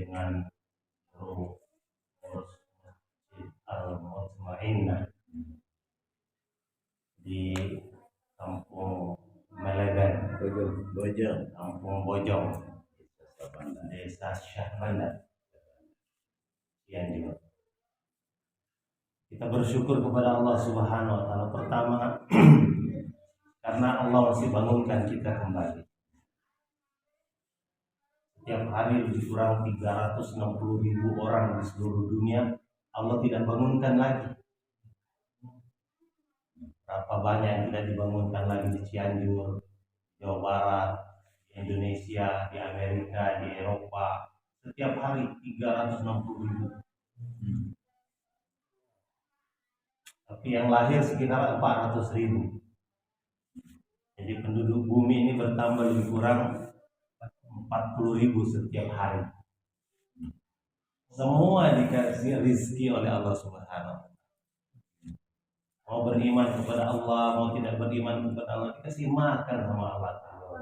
dengan huruf Masjid Al-Mutmainnah di Kampung Meleben, Kampung Bojong, Desa Syahbandar, Cianjur. Kita bersyukur kepada Allah Subhanahu wa taala, pertama karena Allah masih bangunkan kita kembali. Setiap hari lebih kurang 360.000 orang di seluruh dunia Allah tidak bangunkan lagi. Berapa banyak yang tidak dibangunkan lagi di Cianjur, Jawa Barat, di Indonesia, di Amerika, di Eropa. Setiap hari 360.000. Tapi yang lahir sekitar 400.000. Jadi penduduk bumi ini bertambah lebih kurang 40.000 setiap hari. Semua dikasih rizki oleh Allah Subhanahu wa taala. Mau beriman kepada Allah, mau tidak beriman kepada Allah, dikasih makan sama Allah Ta'ala.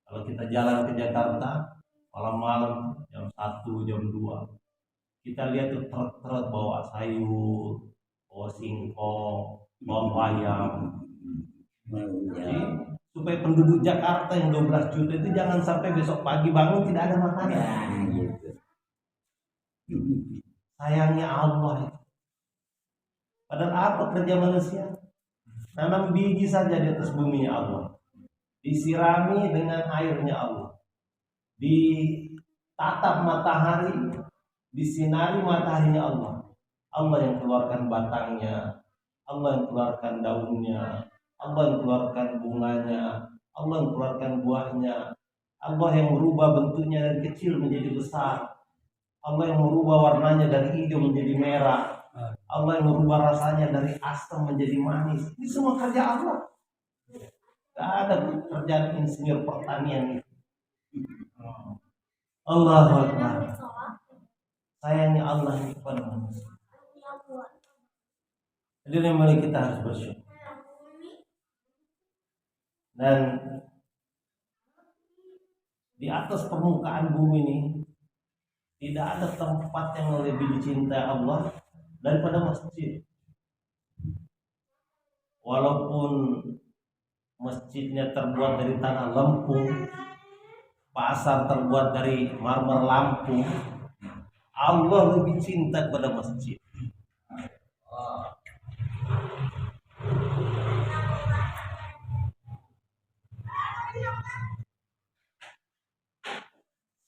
Kalau kita jalan ke Jakarta malam-malam jam 1, jam 2, kita lihat tuh truk-truk bawa sayur, bawa singkong, bawa bayam. Jadi supaya penduduk Jakarta yang 12 juta itu jangan sampai besok pagi bangun tidak ada makanan. Sayangnya Allah itu. Padahal apa kerja manusia? Nanam biji saja di atas bumi Allah, disirami dengan airnya Allah, ditatap matahari, disinari mataharinya Allah. Allah yang keluarkan batangnya, Allah yang keluarkan daunnya, Allah yang keluarkan bunganya, Allah yang keluarkan buahnya, Allah yang merubah bentuknya dari kecil menjadi besar, Allah yang merubah warnanya dari hijau menjadi merah, Allah yang merubah rasanya dari asam menjadi manis. Ini semua kerja Allah. Gak ada pekerjaan insinyur pertanian itu. Allahu Akbar. Sayangnya Allah itu kepada manusia. Jadi memang kita harus bersyukur. Dan di atas permukaan bumi ini tidak ada tempat yang lebih dicintai Allah daripada masjid. Walaupun masjidnya terbuat dari tanah lempung, pasar terbuat dari marmer Lampung, Allah lebih cinta kepada masjid.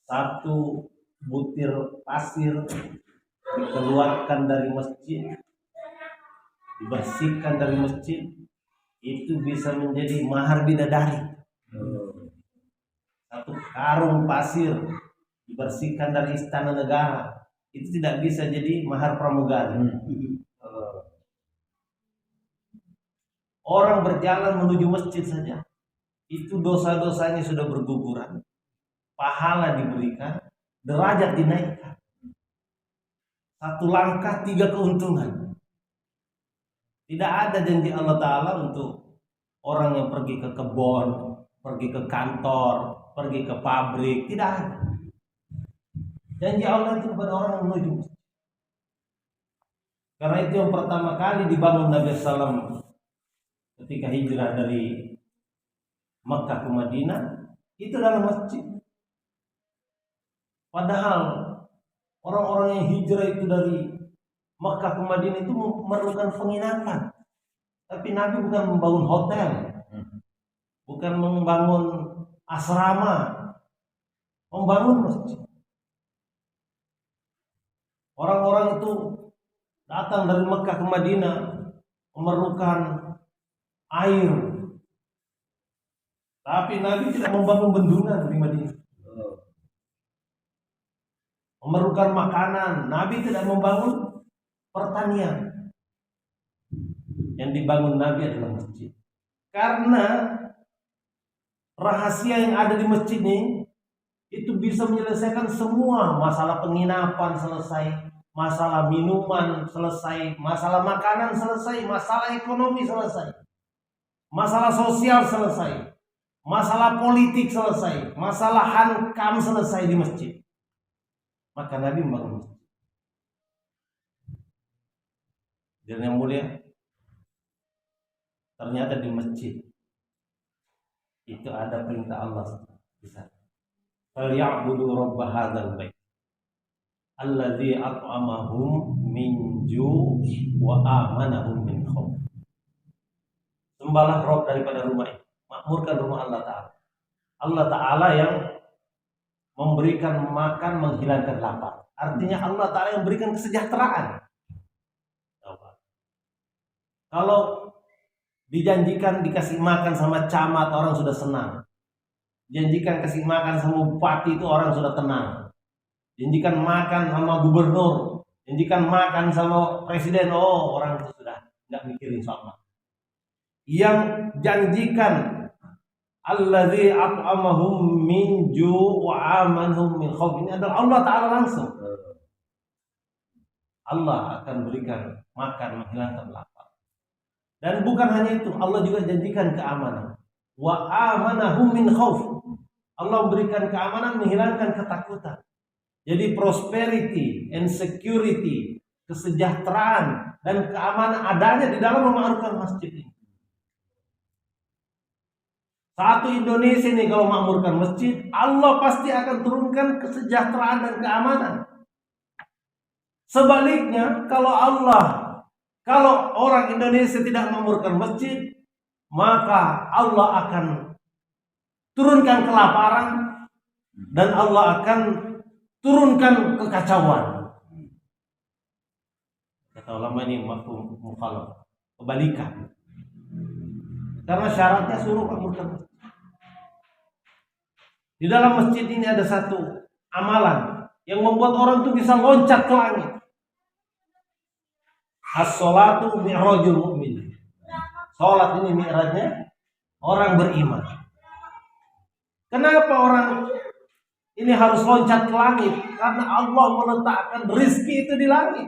Satu butir pasir dikeluarkan dari masjid, dibersihkan dari masjid, itu bisa menjadi mahar bidadari. Satu karung pasir dibersihkan dari istana negara, itu tidak bisa jadi mahar pramugari. Orang berjalan menuju masjid saja, itu dosa-dosanya sudah berguguran, pahala diberikan, derajat dinaikkan. Satu langkah 3 keuntungan. Tidak ada janji Allah Ta'ala untuk orang yang pergi ke kebun, pergi ke kantor, pergi ke pabrik. Tidak ada. Janji Allah itu kepada orang yang menuju masjid. Karena itu yang pertama kali dibangun Nabi SAW ketika hijrah dari Makkah ke Madinah, itu dalam masjid. Padahal orang-orang yang hijrah itu dari Makkah ke Madinah itu memerlukan penginapan. Tapi Nabi bukan membangun hotel, bukan membangun asrama, membangun masjid. Orang-orang itu datang dari Makkah ke Madinah memerlukan air, tapi Nabi tidak membangun bendungan di Madinah. Memerlukan makanan, Nabi tidak membangun pertanian. Yang dibangun Nabi adalah masjid. Karena rahasia yang ada di masjid ini itu bisa menyelesaikan semua masalah penginapan selesai, masalah minuman selesai, masalah makanan selesai, masalah ekonomi selesai, masalah sosial selesai, masalah politik selesai, masalah hankam selesai di masjid. Maka Nabi membangun masjid. Dan yang mulia, ternyata di masjid itu ada perintah Allah di sana. Falyabudu rabb hadzal bait alladzi at'amahum min ju' wa amanahum min khauf. Sembahlah Rabb daripada rumah ini, makmurkan rumah Allah Ta'ala. Allah Ta'ala yang memberikan makan, menghilangkan lapar. Artinya Allah Ta'ala yang memberikan kesejahteraan. Kalau dijanjikan dikasih makan sama camat, orang sudah senang. Janjikan kasih makan sama bupati, itu orang sudah tenang. Janjikan makan sama gubernur, janjikan makan sama presiden, oh orang itu sudah nggak mikirin soal. Yang janjikan alladzi at'amahum min ju' wa amanhum min khauf, ini adalah Allah Ta'ala langsung. Allah akan berikan makan, menghilangkan lapar. Dan bukan hanya itu, Allah juga janjikan keamanan. Wa amanahum min khauf. Allah memberikan keamanan, menghilangkan ketakutan. Jadi prosperity and security, kesejahteraan dan keamanan adanya di dalam memakmurkan masjid ini. Satu Indonesia ini kalau memakmurkan masjid, Allah pasti akan turunkan kesejahteraan dan keamanan. Sebaliknya, kalau orang Indonesia tidak memakmurkan masjid, maka Allah akan turunkan kelaparan dan Allah akan turunkan kekacauan. Kata ulama ini mafhum mukhalaf, kebalikan. Karena syaratnya suruh makmurkan. Di dalam masjid ini ada satu amalan yang membuat orang itu bisa loncat ke langit. As-sholatu mi'rajul mu'min. Salat ini mi'rajnya orang beriman. Kenapa orang ini harus loncat ke langit? Karena Allah meletakkan rizki itu di langit.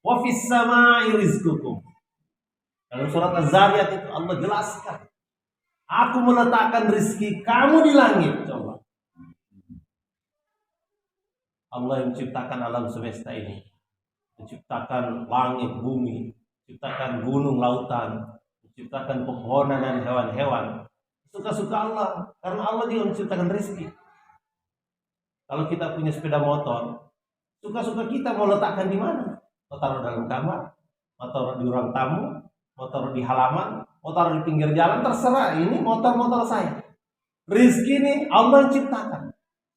Wa fis sama'i rizqukum. Dalam surat Az-Zariyat itu Allah jelaskan, aku meletakkan rizki kamu di langit. Coba. Allah yang menciptakan alam semesta ini, menciptakan langit, bumi, menciptakan gunung, lautan, menciptakan pepohonan dan hewan-hewan. Suka-suka Allah, karena Allah juga menciptakan rizki. Kalau kita punya sepeda motor, suka-suka kita mau letakkan di mana? Mau taruh dalam kamar, mau taruh di ruang tamu, mau taruh di halaman, mau taruh di pinggir jalan, terserah. Ini motor-motor saya. Rizki ini Allah ciptakan.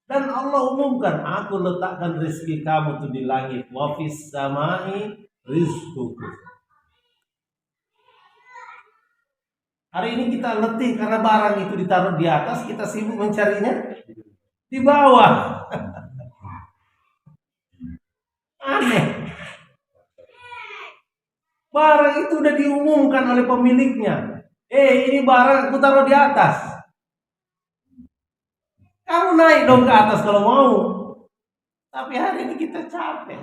Dan Allah umumkan, aku letakkan rizki kamu tuh di langit. Wa fis samai rizqukum. Hari ini kita letih karena barang itu ditaruh di atas, kita sibuk mencarinya di bawah. Aneh. Barang itu udah diumumkan oleh pemiliknya. Ini barang aku taruh di atas. Kamu naik dong ke atas kalau mau. Tapi hari ini kita capek.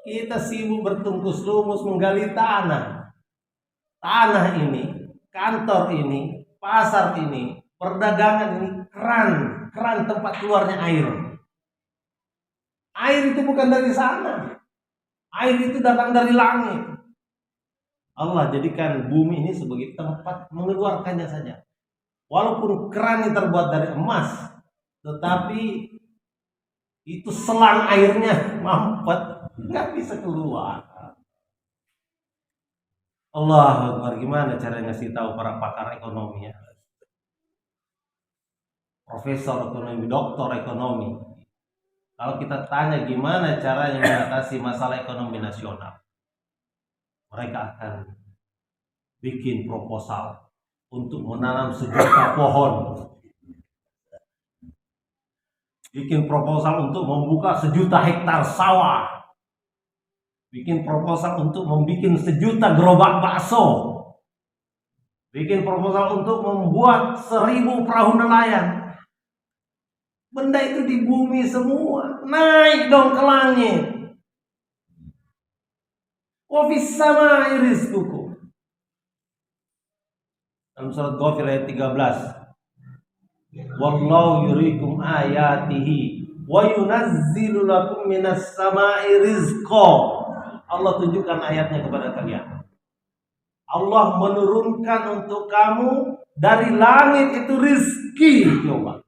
Kita sibuk bertungkus lumus menggali tanah. Tanah ini, kantor ini, pasar ini, perdagangan ini, keran tempat keluarnya air. Air itu bukan dari sana. Air itu datang dari langit. Allah jadikan bumi ini sebagai tempat mengeluarkannya saja. Walaupun keran ini terbuat dari emas, tetapi itu selang airnya mampet, nggak bisa keluar. Allah Akbar, gimana cara ngasih tahu para pakar ekonomi ya? Profesor ekonomi, doktor ekonomi. Kalau kita tanya gimana caranya mengatasi masalah ekonomi nasional, mereka akan bikin proposal untuk menanam 1.000.000 pohon. Bikin proposal untuk membuka 1.000.000 hektar sawah. Bikin proposal untuk membuat 1.000.000 gerobak bakso. Bikin proposal untuk membuat 1.000 perahu nelayan. Benda itu di bumi semua. Naik dong ke langit. Wa fis samai rizqukum. Dalam surat Ghafir ayat 13. Wallahu yuriikum ayatihi wa yunazzilu lakum minas sama'i rizqa. Allah tunjukkan ayatnya kepada kalian. Allah menurunkan untuk kamu dari langit itu rizki. Coba.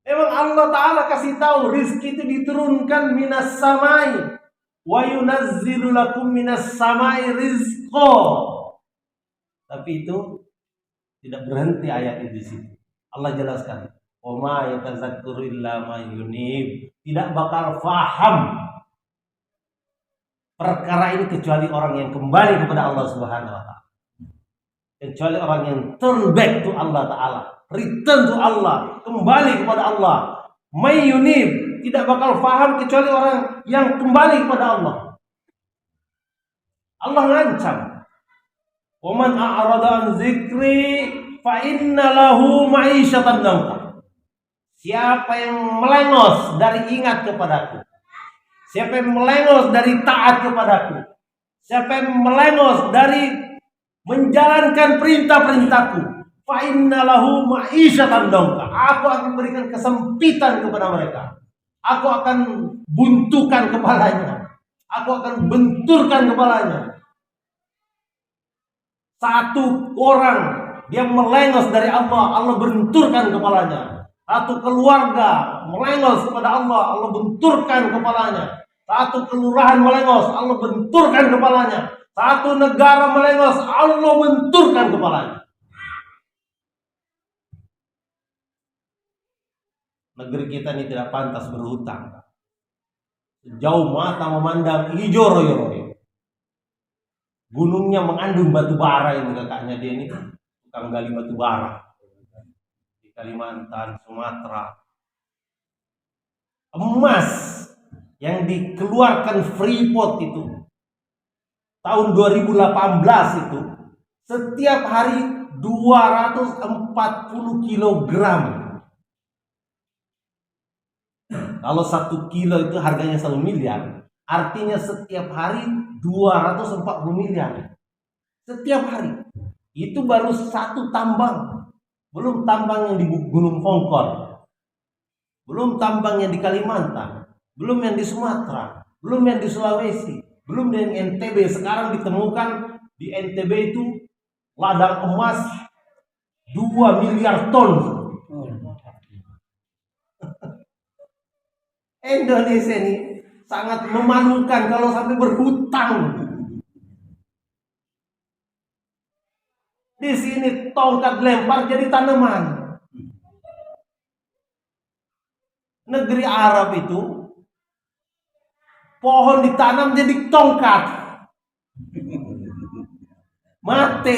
Memang Allah Ta'ala kasih tahu rizki itu diturunkan minas samai. Wa yunazzilu lakum minas samai rizqa. Tapi itu tidak berhenti ayat itu di situ. Allah jelaskan, "Wa ma yatazakkaru illa man yunib." Tidak bakal faham perkara ini kecuali orang yang kembali kepada Allah Subhanahu wa taala. Kecuali orang yang turn back to Allah Ta'ala, return to Allah, kembali kepada Allah. May yunib, tidak bakal faham kecuali orang yang kembali kepada Allah. Allah ngancam, "Waman a'rada an zikri fa inna lahu ma'isyatan dhanka." Siapa yang melengos dari ingat kepadaku, siapa yang melengos dari taat kepadaku, siapa yang melengos dari menjalankan perintah-perintahku, fa inna lahu ma'isyatan dhanka. Aku akan berikan kesempitan kepada mereka. Aku akan buntukan kepalanya. Aku akan benturkan kepalanya. Satu orang dia melengos dari Allah, Allah benturkan kepalanya. Satu keluarga melengos kepada Allah, Allah benturkan kepalanya. Satu kelurahan melengos, Allah benturkan kepalanya. Satu negara melengos, Allah benturkan kepalanya. Negeri kita ini tidak pantas berhutang. Jauh mata memandang hijau royo-royo. Gunungnya mengandung batu bara, ini kakaknya dia ini tukang gali batu bara di Kalimantan, Sumatera. Emas yang dikeluarkan Freeport itu tahun 2018 itu setiap hari 240 kilogram. Kalau 1 kilo itu harganya 1 miliar, artinya setiap hari 240 miliar. Setiap hari. Itu baru satu tambang. Belum tambang yang di Gunung Pongkor. Belum tambang yang di Kalimantan. Belum yang di Sumatera. Belum yang di Sulawesi. Belum yang NTB. Sekarang ditemukan di NTB itu ladang emas 2 miliar ton. Indonesia ini sangat memalukan kalau sampai berhutang. Di sini tongkat lempar jadi tanaman. Negeri Arab itu pohon ditanam jadi tongkat. Mati.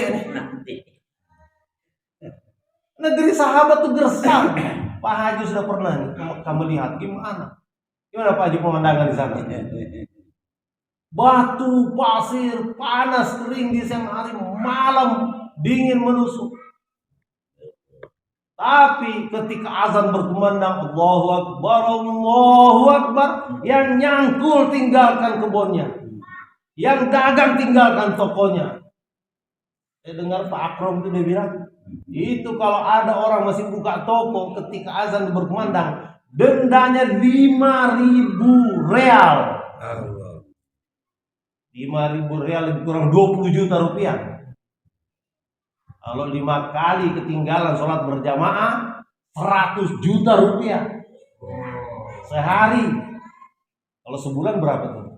Negeri sahabat itu gersang. Pak Haji sudah pernah nih, kamu lihat gimana? Gimana Pak Haji pemandangan di sana? Batu, pasir, panas, kering di siang hari, malam dingin menusuk. Tapi ketika azan berkumandang, Allahu Akbar, Allahu Akbar, yang nyangkul tinggalkan kebunnya, yang dagang tinggalkan tokonya. Saya dengar Pak Akrom itu dia bilang, itu kalau ada orang masih buka toko ketika azan berkumandang, dendanya 5.000 real. 5.000 real lebih kurang 20 juta rupiah. Kalau 5 kali ketinggalan sholat berjamaah 100 juta rupiah sehari. Kalau sebulan berapa tuh?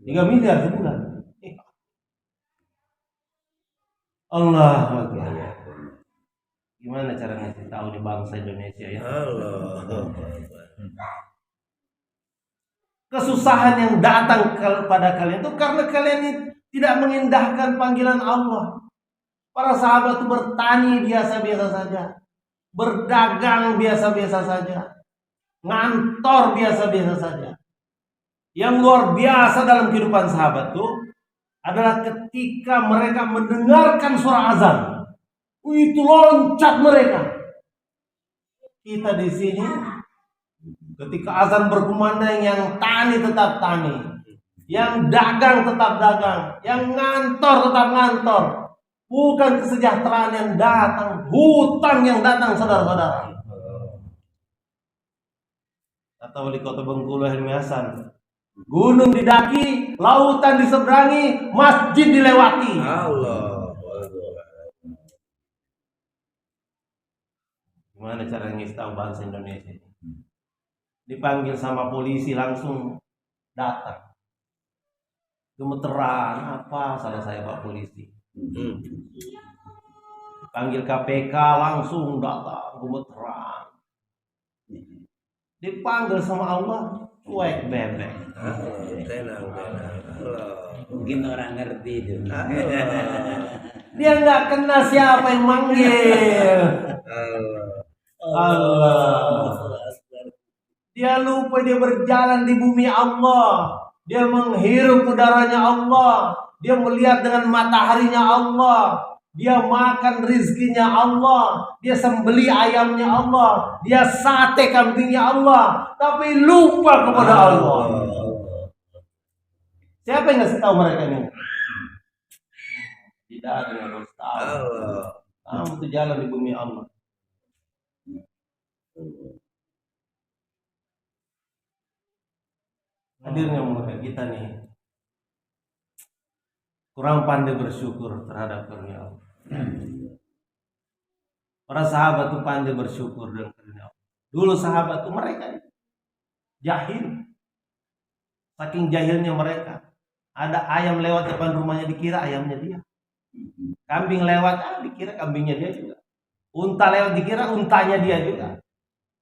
3 miliar sebulan. Allah Akbar. Gimana cara ngasih tahu di bangsa Indonesia ya? Allah. Kesusahan yang datang kepada kalian itu karena kalian tidak mengindahkan panggilan Allah. Para sahabat itu bertani biasa-biasa saja, berdagang biasa-biasa saja, ngantor biasa-biasa saja. Yang luar biasa dalam kehidupan sahabat itu adalah ketika mereka mendengarkan suara azan, itu loncat mereka. Kita di sini ketika azan berkumandang, yang tani tetap tani, yang dagang tetap dagang, yang ngantor tetap ngantor. Bukan kesejahteraan yang datang, hutang yang datang, saudara-saudara. Atau wali kota Bengkulu Helmi Hasan, gunung didaki, lautan diseberangi, masjid dilewati. Allah. Gimana cara tahu bahasa Indonesia? Dipanggil sama polisi langsung datang. Gemeteran, apa salah saya Pak Polisi? Panggil KPK langsung datang, gemeteran. Dipanggil sama Allah, cuek bebek. Tenang. Mungkin orang ngerti itu. Dia nggak kenal siapa yang manggil. Allah. Dia lupa dia berjalan di bumi Allah. Dia menghirup udaranya Allah. Dia melihat dengan mataharinya Allah. Dia makan rizkinya Allah. Dia sembeli ayamnya Allah. Dia sate kambingnya Allah. Tapi lupa kepada Allah. Siapa yang ngasih tahu mereka ini? Tidak ada yang harus tahu. Kamu tuh jalan di bumi Allah. Hadirnya mulia kita nih kurang pandai bersyukur terhadap karunia Allah. Para sahabat tuh pandai bersyukur dengan karunia Allah. Dulu sahabat tuh mereka jahil, saking jahilnya mereka. Ada ayam lewat depan rumahnya dikira ayamnya dia. Kambing lewat dikira kambingnya dia juga. Unta lewat dikira untanya dia juga.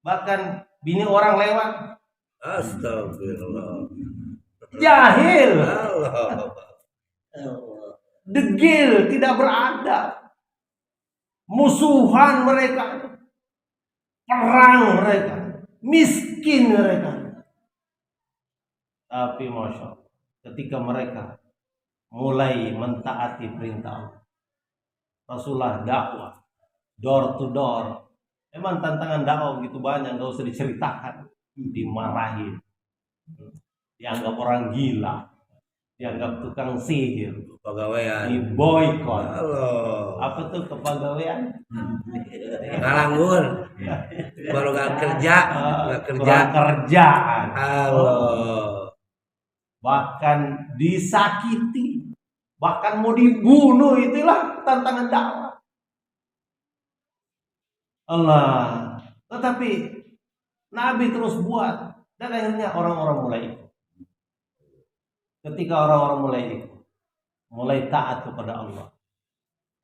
Bahkan bini orang lewat, Astagfirullah. jahil, Allah. degil, tidak beradab, musuhan mereka, perang mereka, miskin mereka. Tapi masya Allah, ketika mereka mulai mentaati perintah Allah, Rasulullah dakwah door to door. Emang tantangan dakwah begitu banyak, nggak usah diceritakan. Dimarahin, dianggap orang gila, dianggap tukang sihir, Pegawaian. diboykot. Allah. Apa tuh kepegawaian? Nganggur. Baru gak kerja, Kurang kerjaan. Allah. Bahkan disakiti, bahkan mau dibunuh. Itulah tantangan dakwah. Allah. Tetapi Nabi terus buat, dan akhirnya orang-orang mulai ikut. Ketika orang-orang mulai ikut, mulai taat kepada Allah,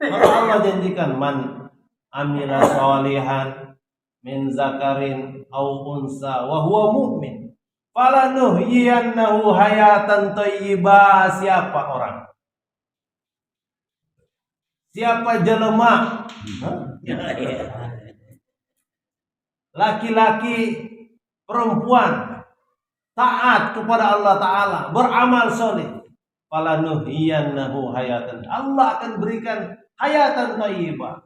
maka Allah janjikan, man amila sholihan min zakarin au unsa wa huwa mu'min falanuhyiyannahu hayatan thayyibah. Siapa orang? Siapa jelema? Laki-laki, perempuan taat kepada Allah Ta'ala, beramal soleh, falanuhyiyannahu hayatan, Allah akan berikan hayatan thayyibah.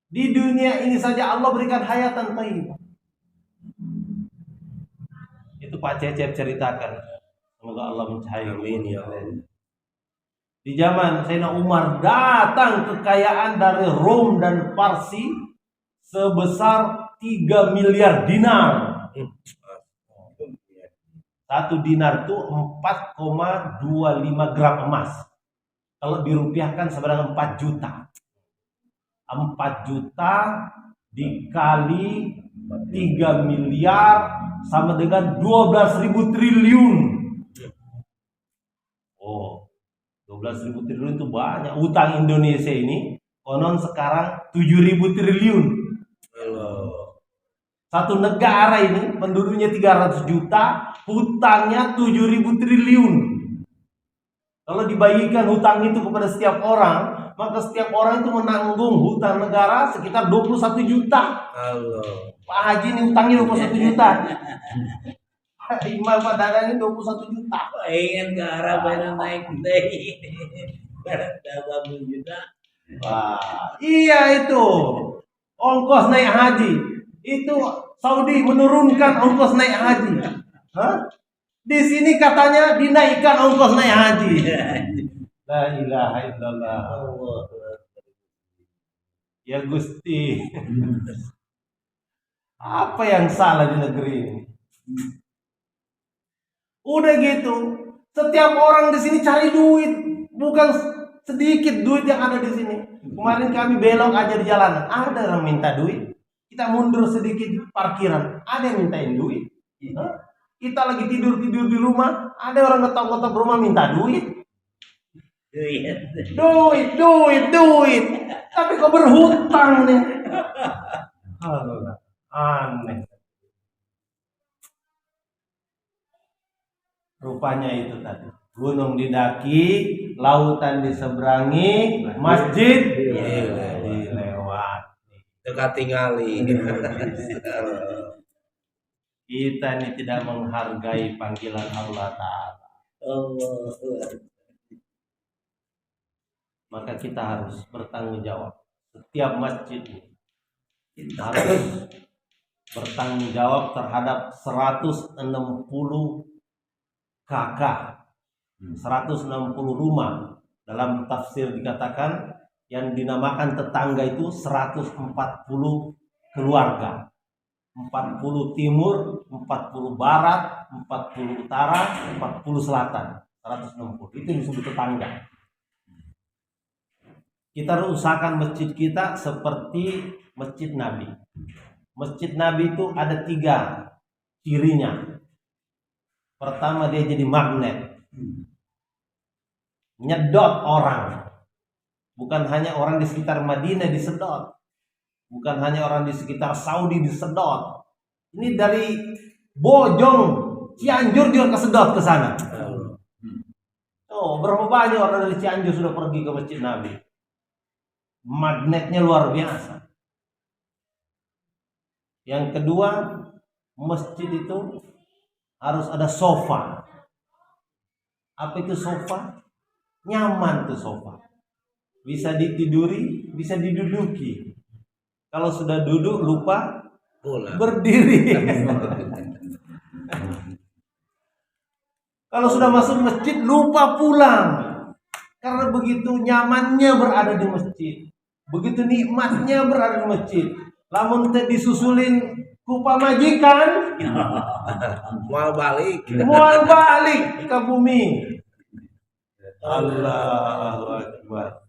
Di dunia ini saja Allah berikan hayatan thayyibah. Itu Pak Cecep ceritakan. Semoga Allah mencahaya. Amin ya Allah. Di zaman Sayyidina Umar datang kekayaan dari Rom dan Parsi sebesar 3 miliar dinar. Satu dinar itu 4,25 gram emas. Kalau dirupiahkan sebenarnya 4 juta. 4 juta dikali 3 miliar sama dengan 12.000 triliun. Oh, 12.000 triliun itu banyak. Utang Indonesia ini konon sekarang 7.000 triliun. Satu negara ini penduduknya 300 juta, hutangnya 7.000 triliun. Kalau dibagikan hutang itu kepada setiap orang, maka setiap orang itu menanggung hutang negara sekitar 21 juta. Allah. Pak Haji ini hutangnya 21 juta. Imam Pak Dadang ini 21 juta. Ingin ke arah mana naik deh. Berapa juta? Wah, iya itu. Ongkos naik haji. Itu Saudi menurunkan ongkos naik haji. Hah? Di sini katanya dinaikkan ongkos naik haji. La ilaha illallah. Allah. Ya Gusti. Apa yang salah di negeri ini? Udah gitu, setiap orang di sini cari duit, bukan sedikit duit yang ada di sini. Kemarin kami belok aja di jalanan, ada orang minta duit. Kita mundur sedikit di parkiran, ada yang mintain duit. Hah? Kita lagi tidur di rumah, ada orang ngetok-ngetok rumah minta duit. Duit. Tapi kok berhutang nih? Alah, aneh. Rupanya itu tadi. Gunung didaki, lautan diseberangi, masjid dilewati. Dekat tingali. Kita ini tidak menghargai panggilan Allah Ta'ala. Allah. Maka kita harus bertanggung jawab. Setiap masjid kita harus bertanggung jawab terhadap 160 kakak, 160 rumah. Dalam tafsir dikatakan yang dinamakan tetangga itu 140 keluarga. 40 timur, 40 barat, 40 utara, 40 selatan. 160. Itu disebut tetangga. Kita harus usahakan masjid kita seperti masjid Nabi. Masjid Nabi itu ada 3 cirinya. Pertama, dia jadi magnet, nyedot orang. Bukan hanya orang di sekitar Madinah disedot, bukan hanya orang di sekitar Saudi disedot. Ini dari Bojong, Cianjur juga kesedot ke sana. Oh, berapa banyak orang dari Cianjur sudah pergi ke Masjid Nabi. Magnetnya luar biasa. Yang kedua, masjid itu harus ada sofa. Apa itu sofa? Nyaman tuh sofa. Bisa ditiduri, bisa diduduki. Kalau sudah duduk lupa Pulang. berdiri. Kalau sudah masuk masjid lupa pulang. Karena begitu nyamannya berada di masjid. Begitu nikmatnya berada di masjid. Lamun teh disusulin ku pamajikan, Mual balik. mual balik ke bumi. Allahu Akbar.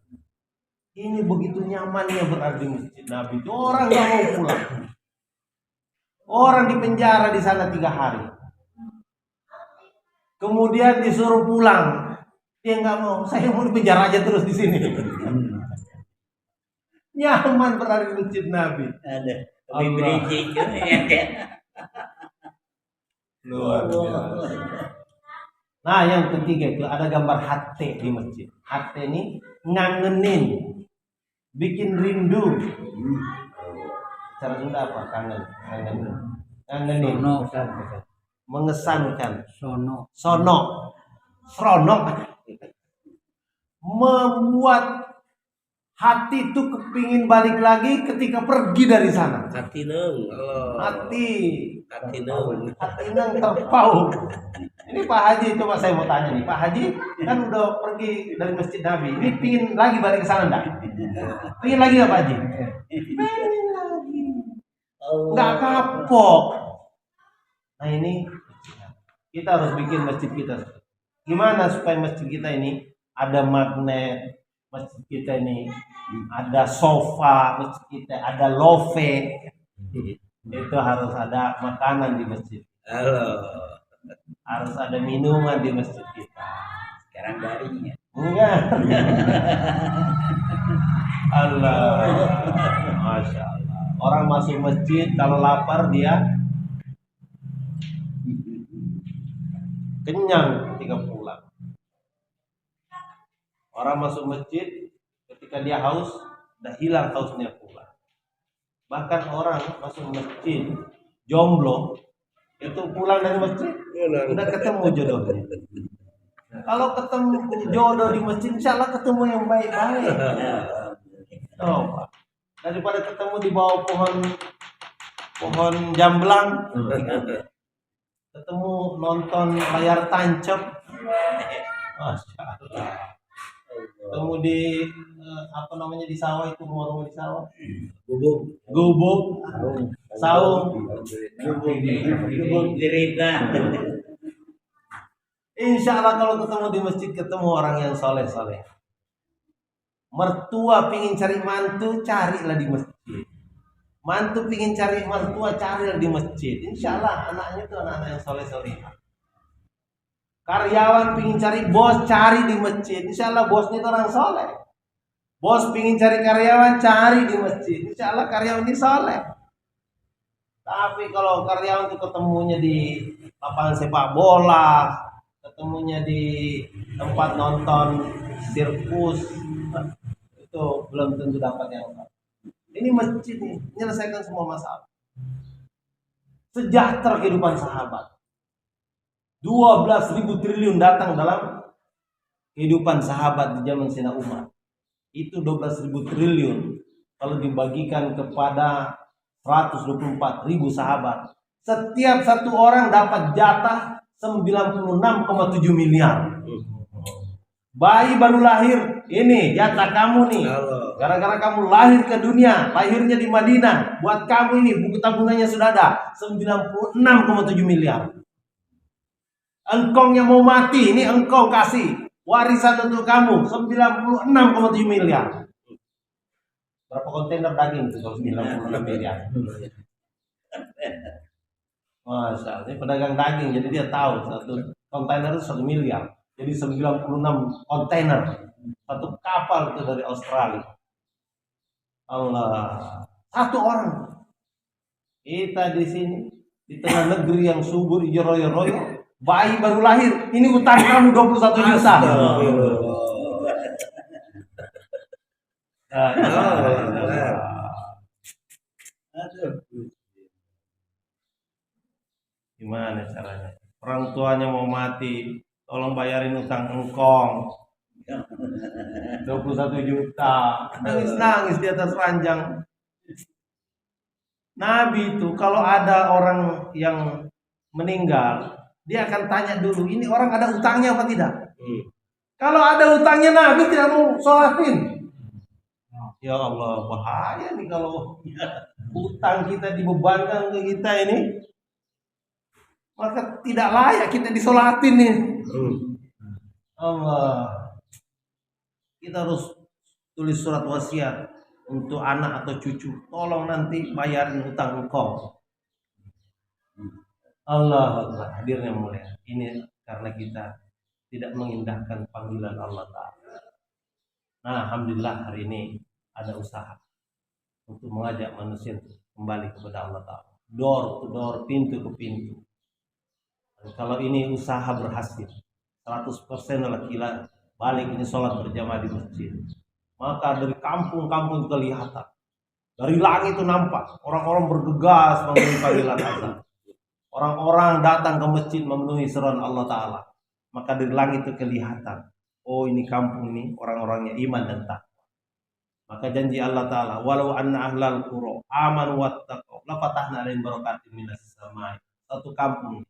Ini begitu nyamannya berada di masjid Nabi. Itu orang nggak mau pulang. Orang di penjara di sana 3 hari. Kemudian disuruh pulang. Dia nggak mau. Saya mau di penjara aja terus di sini. Nyaman berada di masjid Nabi. Ada. Allah. Bridging kan ya. Luar biasa. Nah, yang ketiga itu ada gambar hati di masjid. Hati ini ngangenin, bikin rindu. Cara Sunda apa? Ngangenin. Ngangenin. Mengesankan. Sono. Seronok. Membuat hati itu kepingin balik lagi ketika pergi dari sana. Hati neng. Hati Neng. nang terpaut. Ini Pak Haji, coba saya mau tanya nih, Pak Haji kan udah pergi dari Masjid Nabi, ini pingin lagi balik ke sana enggak? Pingin lagi nggak Pak Haji? Pingin lagi. Nggak kapok. Nah ini kita harus bikin masjid kita. Gimana supaya masjid kita ini ada magnet, masjid kita ini ada sofa, masjid kita ada lofe. Itu harus ada makanan di masjid. Halo. Harus ada minuman di masjid kita. Sekarang darinya. Enggak. Allah. Masya Allah. Orang masuk masjid kalau lapar dia kenyang ketika pulang. Orang masuk masjid ketika dia haus udah hilang hausnya pulang. Bahkan orang masuk masjid jomblo itu pulang dari masjid udah ketemu jodohnya. Kalau ketemu jodoh di masjid, insya Allah ketemu yang baik-baik. Oh, Pak. Daripada ketemu di bawah pohon jamblang, ketemu nonton layar tancap. Masya Allah. ketemu di apa namanya di sawah itu rumah-rumah di sawah. Gubuk. Gubuk, saung, Gubuk cerita. insya Allah kalau ketemu di masjid ketemu orang yang soleh-soleh. Mertua pingin cari mantu, carilah di masjid. Mantu pingin cari mertua, carilah di masjid. Insya Allah anaknya itu anak-anak yang soleh-soleh. Karyawan pingin cari bos, cari di masjid. Insya Allah bosnya itu orang soleh. Bos pingin cari karyawan, cari di masjid. Insya Allah karyawan ini soleh. Tapi kalau karyawan itu ketemunya di lapangan sepak bola, ketemunya di tempat nonton sirkus, itu belum tentu dapat yang baik. Ini masjid nih, menyelesaikan semua masalah. Sejahtera kehidupan sahabat. 12.000 triliun datang dalam kehidupan sahabat di zaman Sayyidina Umar. Itu 12.000 triliun kalau dibagikan kepada 124.000 sahabat. Setiap satu orang dapat jatah 96,7 miliar. Bayi baru lahir, ini jatah kamu nih. Gara-gara kamu lahir ke dunia, lahirnya di Madinah. Buat kamu ini buku tabungannya sudah ada 96,7 miliar. Engkau yang mau mati, ini engkau kasih warisan untuk kamu 96,7 miliar. Berapa kontainer daging itu kalau 96 miliar? Masya Allah, ini pedagang daging, jadi dia tahu satu kontainer itu 1 miliar. Jadi 96 kontainer, satu kapal itu dari Australia. Allah, satu orang. Kita di sini di tengah negeri yang subur, royo-royo, bayi baru lahir, ini utang kamu 21 juta. Gimana caranya? Orang tuanya mau mati, tolong bayarin utang engkong 21 juta. Nangis-nangis di atas ranjang. Nabi itu kalau ada orang yang meninggal, dia akan tanya dulu, ini orang ada utangnya apa tidak? Kalau ada utangnya, Nabi tidak mau sholatin. Ya Allah, bahaya nih kalau utang kita dibebankan ke kita ini. Maka tidak layak kita disolatin nih. Allah. Kita harus tulis surat wasiat untuk anak atau cucu. Tolong nanti bayarin utang engkau. Allah Akbar, hadirnya mulia. Ini karena kita tidak mengindahkan panggilan Allah Ta'ala. Nah, alhamdulillah hari ini ada usaha untuk mengajak manusia kembali kepada Allah Ta'ala. Door to door, pintu ke pintu. Dan kalau ini usaha berhasil, 100% laki-laki balik ini sholat berjamaah di masjid. Maka dari kampung-kampung kelihatan, dari langit itu nampak orang-orang bergegas memenuhi panggilan azan. Orang-orang datang ke masjid memenuhi seruan Allah Ta'ala. Maka dari langit itu kelihatan, oh ini kampung ini orang-orangnya iman dan takwa. Maka janji Allah Ta'ala, walau anna ahlal qura amanu wattaqau la fatahna alaihim barakatin minas samai. Satu kampung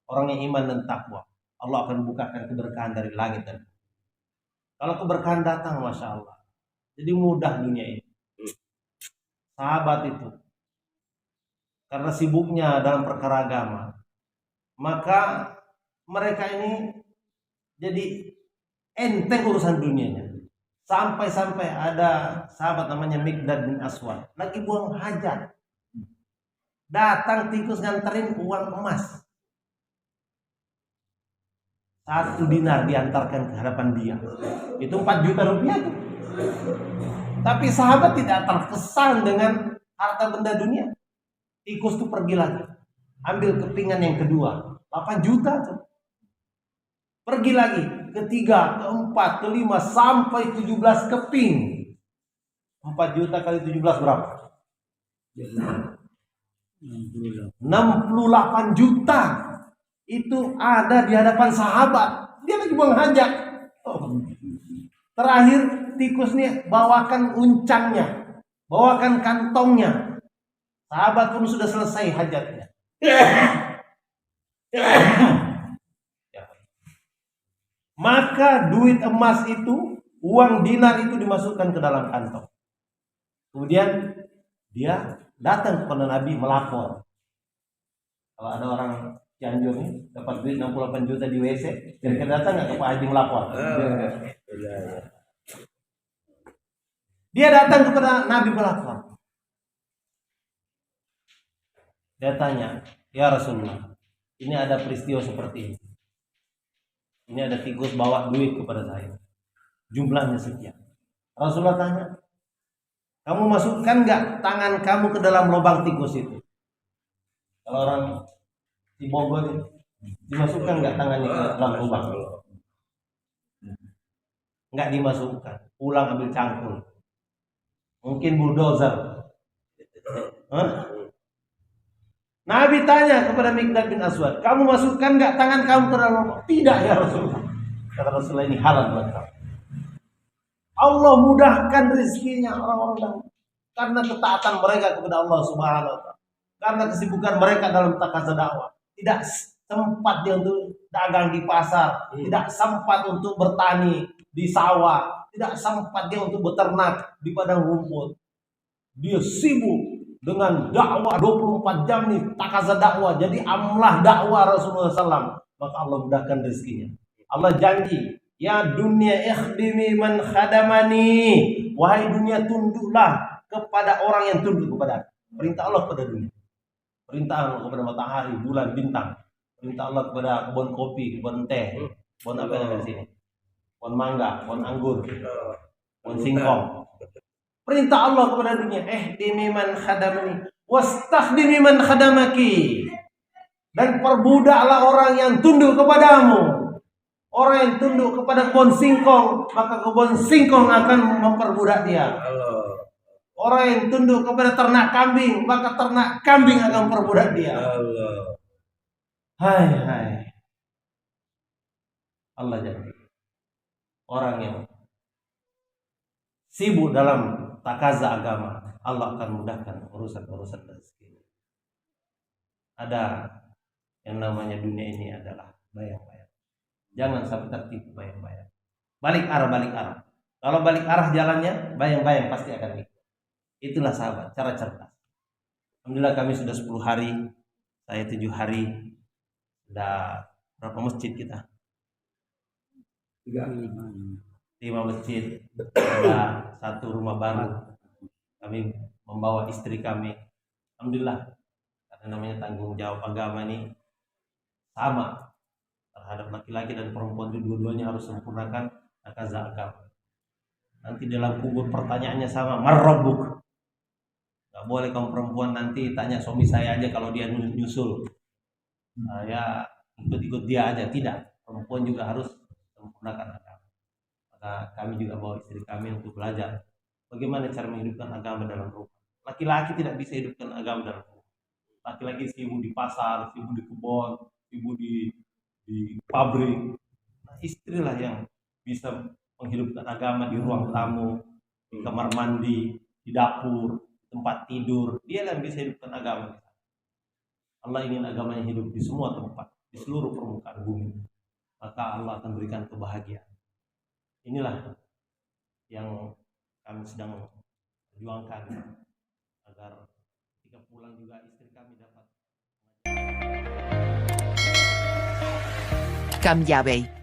orang yang iman dan takwa, Allah akan bukakan keberkahan dari langit dan bumi. Kalau keberkahan datang, Masya Allah, jadi mudah dunia ini. Sahabat itu karena sibuknya dalam perkara agama, maka mereka ini jadi enteng urusan dunianya. Sampai-sampai ada sahabat namanya Miqdad bin Aswad lagi buang hajat, datang tikus nganterin uang emas 1 dinar diantarkan ke hadapan dia. Itu 4 juta rupiah tuh. Tapi sahabat tidak terkesan dengan harta benda dunia. Tikus tuh pergi lagi, ambil kepingan yang kedua, 8 juta tuh. Pergi lagi, ketiga, keempat, kelima, sampai 17 keping. 4 juta kali 17 berapa? 68 juta. Itu ada di hadapan sahabat. Dia lagi buang hajat. Terakhir tikus nih bawakan uncangnya, bawakan kantongnya. Sahabat pun sudah selesai hajatnya. Maka duit emas itu uang dinar itu dimasukkan ke dalam kantong. Kemudian dia datang kepada Nabi melapor. Kalau ada orang Cianjur nih dapat duit 68 juta di WC, kira-kira datang nggak ke Pak Haji melapor? Dia datang kepada Nabi melapor. Dia tanya, ya Rasulullah, ini ada peristiwa seperti ini. Ini ada tikus bawa duit kepada saya. Jumlahnya sekian. Rasulullah tanya, kamu masukkan nggak tangan kamu ke dalam lubang tikus itu? Kalau orang di Bogor dimasukkan nggak tangannya ke dalam lubang? Nggak dimasukkan. Pulang ambil cangkul. Mungkin bulldozer. Hah? Nabi tanya kepada Mikdad bin Aswad, kamu masukkan nggak tangan kamu ke dalam lubang? Tidak ya Rasulullah. Kata Rasulullah, ini halal buat kamu. Allah mudahkan rezekinya orang-orang dahulu karena ketaatan mereka kepada Allah Subhanahu wa taala. Karena kesibukan mereka dalam takaza dakwah. Tidak sempat dia untuk dagang di pasar, tidak sempat untuk bertani di sawah, tidak sempat dia untuk beternak di padang rumput. Dia sibuk dengan dakwah 24 jam nih, takaza dakwah. Jadi amlah dakwah Rasulullah SAW. Maka Allah mudahkan rezekinya. Allah janji, ya dunia ikhdimi man khadamani. Wahai dunia, tunduklah kepada orang yang tunduk kepada perintah Allah kepada dunia. Perintah Allah kepada matahari, bulan, bintang. Perintah Allah kepada kebun kopi, kebun teh, kebun apa yang ada di sini? Kebun mangga, kebun anggur, kebun singkong. Perintah Allah kepada dunia, ihdimi man khadamani wastakhdimi man khadamaki. Dan perbudaklah orang yang tunduk kepadamu. Orang yang tunduk kepada kebun singkong, maka kebun singkong akan memperbudak dia. Orang yang tunduk kepada ternak kambing, maka ternak kambing akan memperbudak dia. Hai. Allah janji. Orang yang sibuk dalam takaza agama, Allah akan mudahkan urusan-urusan rezeki. Ada yang namanya dunia ini adalah bayang-bayang. Jangan sampai tertipu bayang-bayang. Balik arah. Kalau balik arah jalannya, bayang-bayang pasti akan ikut. Itulah sahabat, cara cerdas. Alhamdulillah kami sudah 10 hari, saya 7 hari. Sudah berapa masjid kita? 5 masjid. Ada 1 rumah baru. Kami membawa istri kami. Alhamdulillah. Karena namanya tanggung jawab agama ini sama terhadap laki-laki dan perempuan, itu dua-duanya harus sempurnakan takaza agama. Nanti dalam kubur pertanyaannya sama, marrobuk. Gak boleh kaum perempuan nanti tanya suami saya aja kalau dia nyusul. Ya ikut-ikut dia aja, tidak. Perempuan juga harus sempurnakan agama. Maka kami juga bawa istri kami untuk belajar bagaimana cara menghidupkan agama dalam rumah. Laki-laki tidak bisa hidupkan agama dalam rumah. Laki-laki sibuk di pasar, sibuk di kebun, sibuk di pabrik. Nah, istrilah yang bisa menghidupkan agama di ruang tamu, di kamar mandi, di dapur, di tempat tidur. Dia yang bisa hidupkan agama. Allah ingin agamanya hidup di semua tempat, di seluruh permukaan bumi. Maka Allah akan berikan kebahagiaan. Inilah yang kami sedang perjuangkan agar ketika pulang juga istri kami dapat Cambiabei.